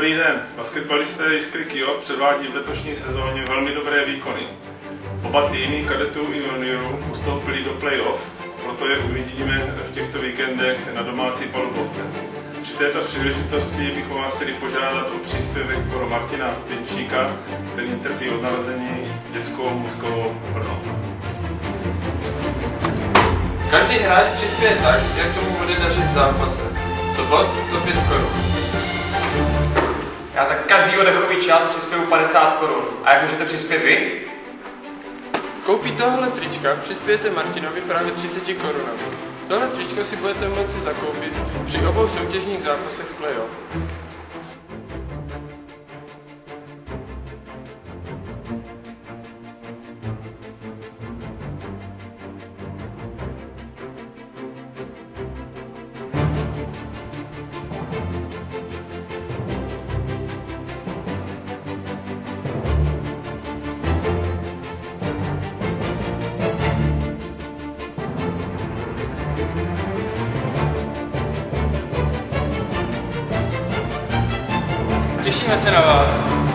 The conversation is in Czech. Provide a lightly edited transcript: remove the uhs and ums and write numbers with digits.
Dobrý den, basketbalisté Jiskry Kyjov předvádí v letošní sezóně velmi dobré výkony. Oba týmy kadetů i juniorů postoupili do playoff, proto je uvidíme v těchto víkendech na domácí palubovce. Při této příležitosti bychom vás chtěli požádat o příspěvek pro Martina Pinčíka, který trpí od narození dětskou mozkovou Brno. Každý hráč přispěje tak, jak se mu bude dařit v zápase. Co bod, to 5 korun. Já za každý oddechový čas přispěju 50 korun. A jak můžete přispět vy? Koupí tohle trička, přispějete Martinovi právě 30 korunami. Tohle tričko si budete moci zakoupit při obou soutěžních zápasech playoff. Těšíme se na vás.